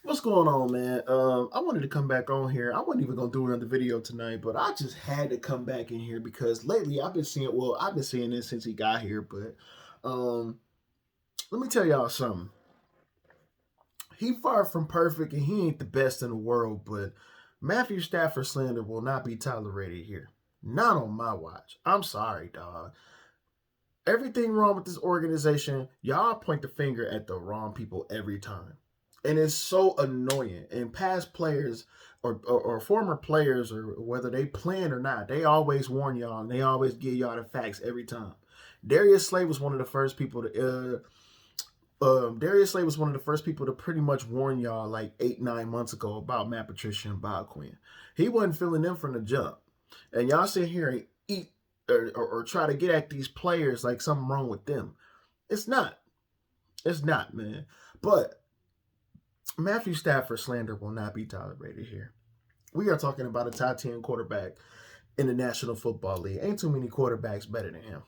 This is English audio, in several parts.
What's going on, man? I wanted to come back on here. I wasn't even gonna do another video tonight, but I just had to come back in here because lately I've been seeing this since he got here. But um, let me tell y'all something. He far from perfect, and he ain't the best in the world. But Matthew Stafford slander will not be tolerated here. Not on my watch. I'm sorry, dog. Everything wrong with this organization, y'all point the finger at the wrong people every time. And it's so annoying. And past players or former players, or whether they playing or not, they always warn y'all and they always give y'all the facts every time. Darius Slay was one of the first people to Darius Slay was one of the first people to pretty much warn y'all like 8, 9 months ago about Matt Patricia and Bob Quinn. He wasn't feeling them from the jump. And y'all sit here and eat or try to get at these players like something wrong with them. It's not. It's not, man. But Matthew Stafford slander will not be tolerated here. We are talking about a top 10 quarterback in the National Football League. Ain't too many quarterbacks better than him.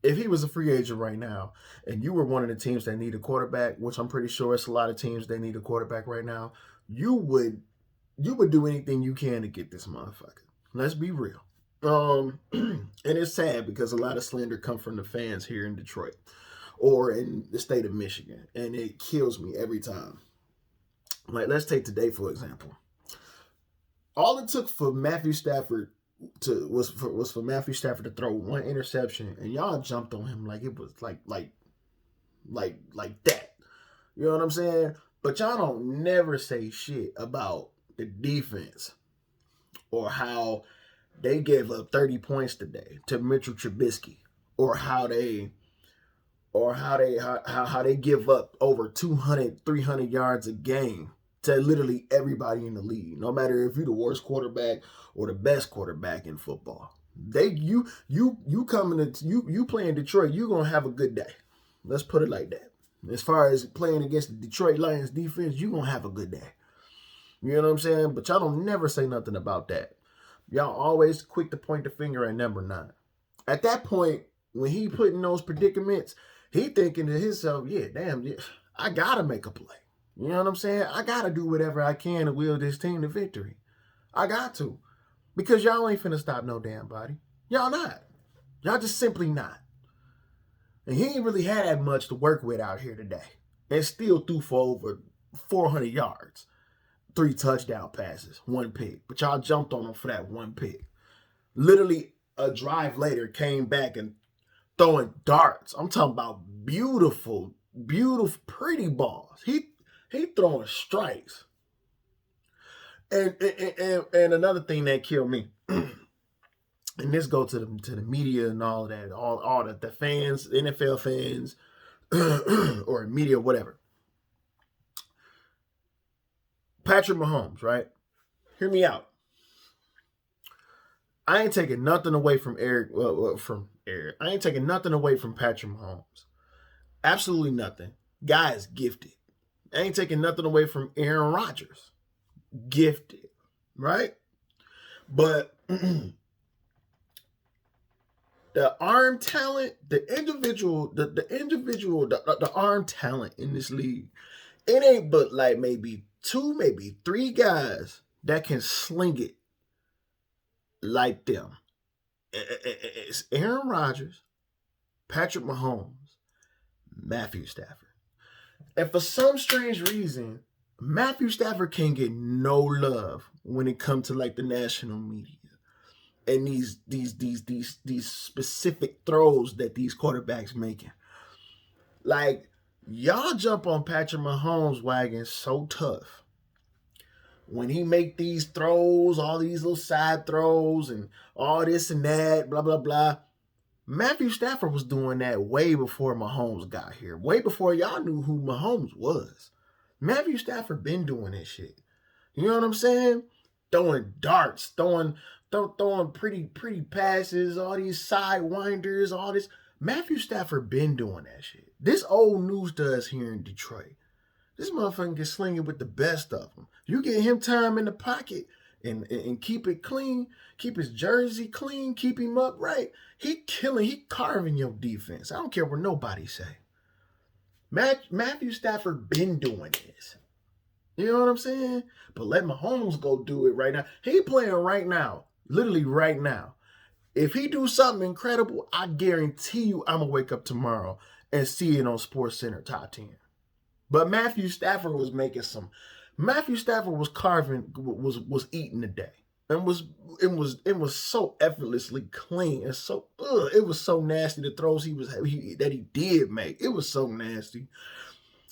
If he was a free agent right now and you were one of the teams that need a quarterback, which I'm pretty sure it's a lot of teams that need a quarterback right now, you would do anything you can to get this motherfucker. Let's be real. And it's sad because a lot of slander come from the fans here in Detroit or in the state of Michigan, and it kills me every time. Like, let's take today for example. All it took for Matthew Stafford was for Matthew Stafford to throw one interception, and y'all jumped on him like it was like that. You know what I'm saying? But y'all don't never say shit about the defense or how they gave up 30 points today to Mitchell Trubisky, or how they give up over 200, 300 yards a game to literally everybody in the league, no matter if you're the worst quarterback or the best quarterback in football. You play in Detroit, you're gonna have a good day. Let's put it like that. As far as playing against the Detroit Lions defense, you're gonna have a good day. You know what I'm saying? But y'all don't never say nothing about that. Y'all always quick to point the finger at number 9. At that point, when he put in those predicaments, he thinking to himself, yeah, damn, yeah, I gotta make a play. You know what I'm saying? I gotta do whatever I can to will this team to victory. I got to. Because y'all ain't finna stop no damn body. Y'all not. Y'all just simply not. And he ain't really had that much to work with out here today. And still threw for over 400 yards. 3 touchdown passes, 1 pick. But y'all jumped on him for that 1 pick. Literally, a drive later, came back and throwing darts. I'm talking about beautiful, pretty balls. He throwing strikes. And another thing that killed me, and this go to the media and all that, all the fans, NFL fans, or media, whatever. Patrick Mahomes, right? Hear me out. I ain't taking nothing away from Eric. I ain't taking nothing away from Patrick Mahomes. Absolutely nothing. Guy is gifted. I ain't taking nothing away from Aaron Rodgers. Gifted, right? But the arm talent, the arm talent in this league, it ain't but like maybe 2, maybe 3 guys that can sling it like them. It's Aaron Rodgers, Patrick Mahomes, Matthew Stafford. And for some strange reason, Matthew Stafford can't get no love when it comes to like the national media and these specific throws that these quarterbacks making. Like, y'all jump on Patrick Mahomes' wagon so tough when he make these throws, all these little side throws and all this and that, blah, blah, blah. Matthew Stafford was doing that way before Mahomes got here. Way before y'all knew who Mahomes was. Matthew Stafford been doing this shit. You know what I'm saying? Throwing darts, throwing pretty passes, all these sidewinders, all this. Matthew Stafford been doing that shit. This old news does here in Detroit. This motherfucker can sling it with the best of them. You get him time in the pocket and keep it clean, keep his jersey clean, keep him upright. He carving your defense. I don't care what nobody say. Matthew Stafford been doing this. You know what I'm saying? But let Mahomes go do it right now. He playing right now. Literally right now. If he do something incredible, I guarantee you I'm going to wake up tomorrow and see it on SportsCenter top 10. But Matthew Stafford was making some. Matthew Stafford was was eating today. And it was so effortlessly clean. And so it was so nasty, the throws that he did make. It was so nasty.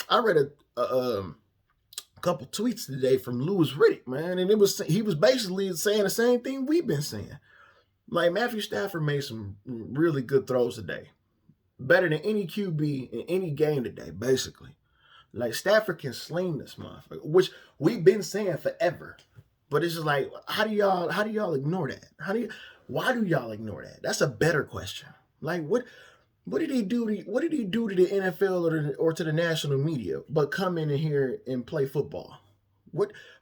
I read a couple tweets today from Louis Riddick, man, and he was basically saying the same thing we've been saying. Like, Matthew Stafford made some really good throws today. Better than any QB in any game today, basically. Like, Stafford can sling this motherfucker, which we've been saying forever. But it's just like, how do y'all ignore that? Why do y'all ignore that? That's a better question. Like, what did he do to the NFL or to the national media but come in here and play football?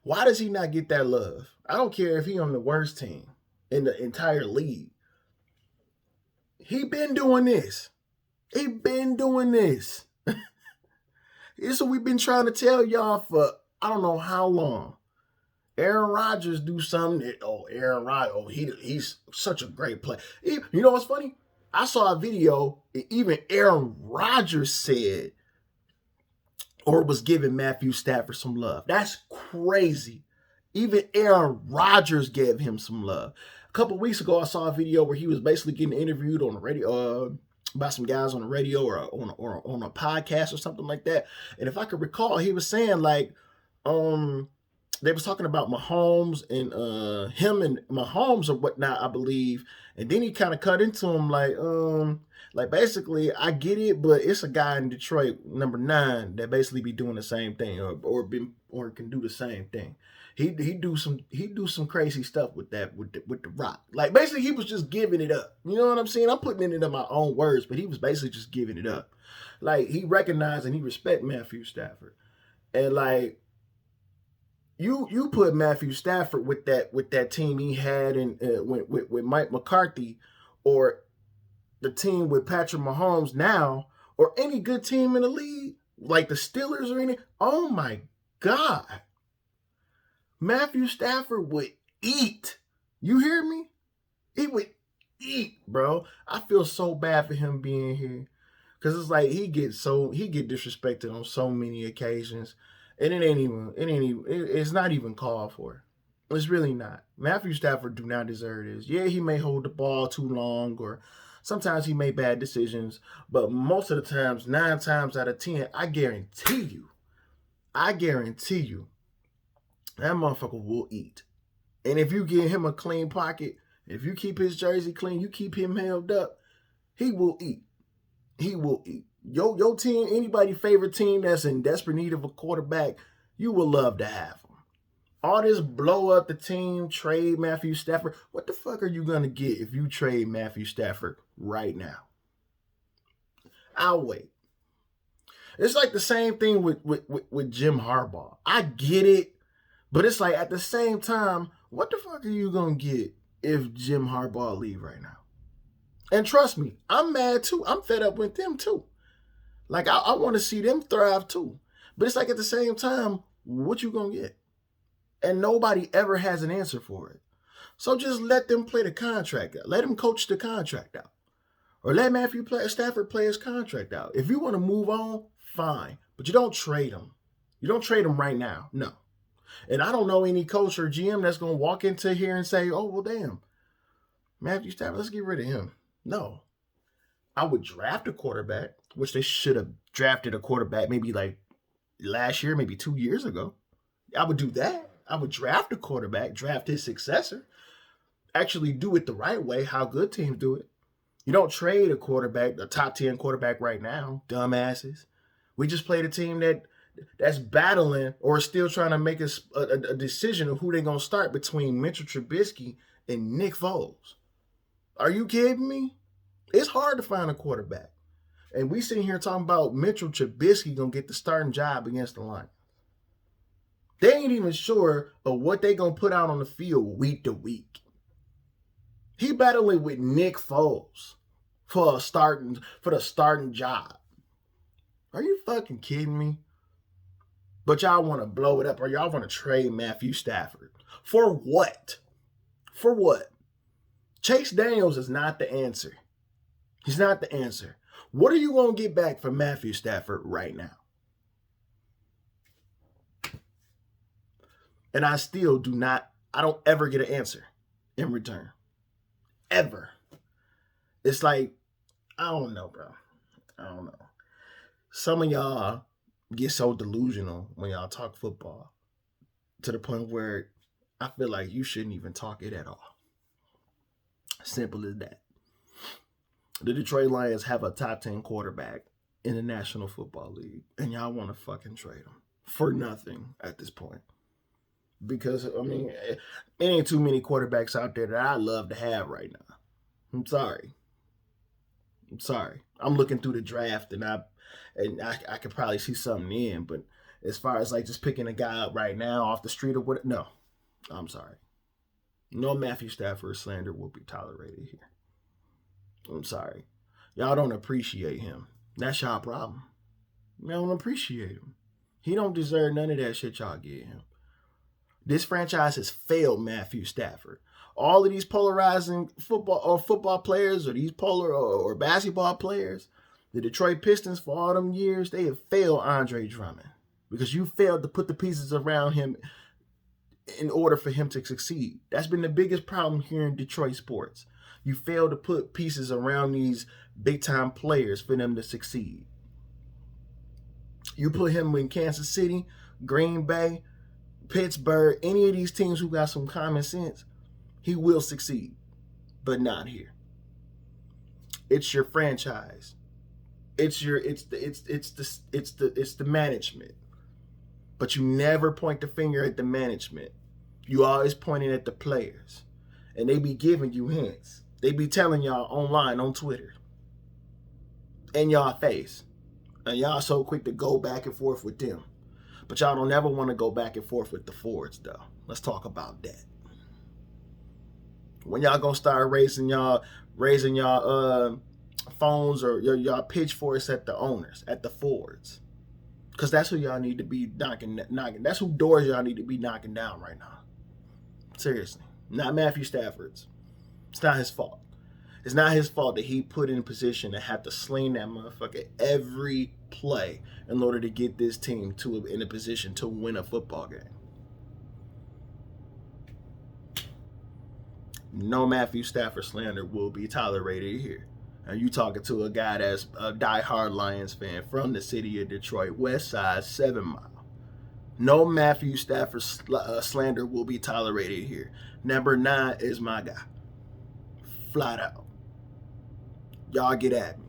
Why does he not get that love? I don't care if he on the worst team in the entire league. He been doing this. This is what we've been trying to tell y'all for I don't know how long. Aaron Rodgers do something. Aaron Rodgers, he's such a great player. You know what's funny? I saw a video, even Aaron Rodgers said or was giving Matthew Stafford some love. That's crazy. Even Aaron Rodgers gave him some love. A couple of weeks ago, I saw a video where he was basically getting interviewed on the radio by some guys on the radio or on a podcast or something like that. And if I could recall, he was saying like, they was talking about Mahomes and him and Mahomes or whatnot, I believe. And then he kind of cut into him like basically, I get it, but it's a guy in Detroit, number 9, that basically be doing the same thing or can do the same thing. He do some crazy stuff with the Rock. Like, basically, he was just giving it up. You know what I'm saying? I'm putting it into my own words, but he was basically just giving it up. Like, he recognized and he respect Matthew Stafford, and like you put Matthew Stafford with that team he had with Mike McCarthy, or the team with Patrick Mahomes now, or any good team in the league, like the Steelers or any. Oh my God. Matthew Stafford would eat. You hear me? He would eat, bro. I feel so bad for him being here. Cause it's like he get disrespected on so many occasions. And it's not even called for. It's really not. Matthew Stafford do not deserve this. Yeah, he may hold the ball too long, or sometimes he made bad decisions, but most of the times, 9 times out of 10, I guarantee you, that motherfucker will eat. And if you give him a clean pocket, if you keep his jersey clean, you keep him held up, he will eat. He will eat. Your team, anybody favorite team that's in desperate need of a quarterback, you will love to have him. All this blow up the team, trade Matthew Stafford. What the fuck are you going to get if you trade Matthew Stafford right now? I'll wait. It's like the same thing with Jim Harbaugh. I get it. But it's like, at the same time, what the fuck are you going to get if Jim Harbaugh leave right now? And trust me, I'm mad too. I'm fed up with them too. Like, I want to see them thrive too. But it's like, at the same time, what you going to get? And nobody ever has an answer for it. So just let them play the contract out. Let him coach the contract out. Or let Matthew Stafford play his contract out. If you want to move on, fine. But you don't trade him. You don't trade him right now. No. And I don't know any coach or GM that's going to walk into here and say, oh, well, damn, Matthew Stafford, let's get rid of him. No. I would draft a quarterback, which they should have drafted a quarterback maybe like last year, maybe 2 years ago. I would do that. I would draft a quarterback, draft his successor, actually do it the right way, how good teams do it. You don't trade a quarterback, a top 10 quarterback right now, dumbasses. We just played a team that's battling or still trying to make a decision of who they're going to start between Mitchell Trubisky and Nick Foles. Are you kidding me? It's hard to find a quarterback. And we sitting here talking about Mitchell Trubisky going to get the starting job against the Lions. They ain't even sure of what they going to put out on the field week to week. He battling with Nick Foles for the starting job. Are you fucking kidding me? But y'all want to blow it up, or y'all want to trade Matthew Stafford. For what? For what? Chase Daniels is not the answer. He's not the answer. What are you going to get back from Matthew Stafford right now? And I don't ever get an answer in return. Ever. It's like, I don't know, bro. I don't know. Some of y'all get so delusional when y'all talk football to the point where I feel like you shouldn't even talk it at all. Simple as that. The Detroit Lions have a top 10 quarterback in the National Football League, and y'all want to fucking trade him for nothing at this point. Because, I mean, it ain't too many quarterbacks out there that I love to have right now. I'm sorry. I'm looking through the draft, and I could probably see something in, but as far as like just picking a guy up right now off the street or what, no. I'm sorry. No Matthew Stafford slander will be tolerated here. I'm sorry. Y'all don't appreciate him. That's y'all problem. Y'all don't appreciate him. He don't deserve none of that shit y'all give him. This franchise has failed Matthew Stafford. All of these polarizing football players, or these polar or basketball players, the Detroit Pistons for all them years, they have failed Andre Drummond because you failed to put the pieces around him in order for him to succeed. That's been the biggest problem here in Detroit sports. You failed to put pieces around these big-time players for them to succeed. You put him in Kansas City, Green Bay, Pittsburgh, any of these teams who got some common sense, he will succeed, but not here. It's your franchise. It's the management. But you never point the finger at the management. You always pointing at the players. And they be giving you hints. They be telling y'all online on Twitter. In y'all face. And y'all so quick to go back and forth with them. But y'all don't ever want to go back and forth with the Fords, though. Let's talk about that. When y'all gonna start raising y'all phones or y'all pitchforks at the owners, at the Fords? Because that's who y'all need to be knocking. That's who doors y'all need to be knocking down right now. Seriously. Not Matthew Stafford's. It's not his fault. It's not his fault that he put in a position to have to sling that motherfucker every play in order to get this team in a position to win a football game. No Matthew Stafford slander will be tolerated here. And you talking to a guy that's a diehard Lions fan from the city of Detroit, West Side, 7 Mile. No Matthew Stafford slander will be tolerated here. Number 9 is my guy. Flat out. Y'all get at me.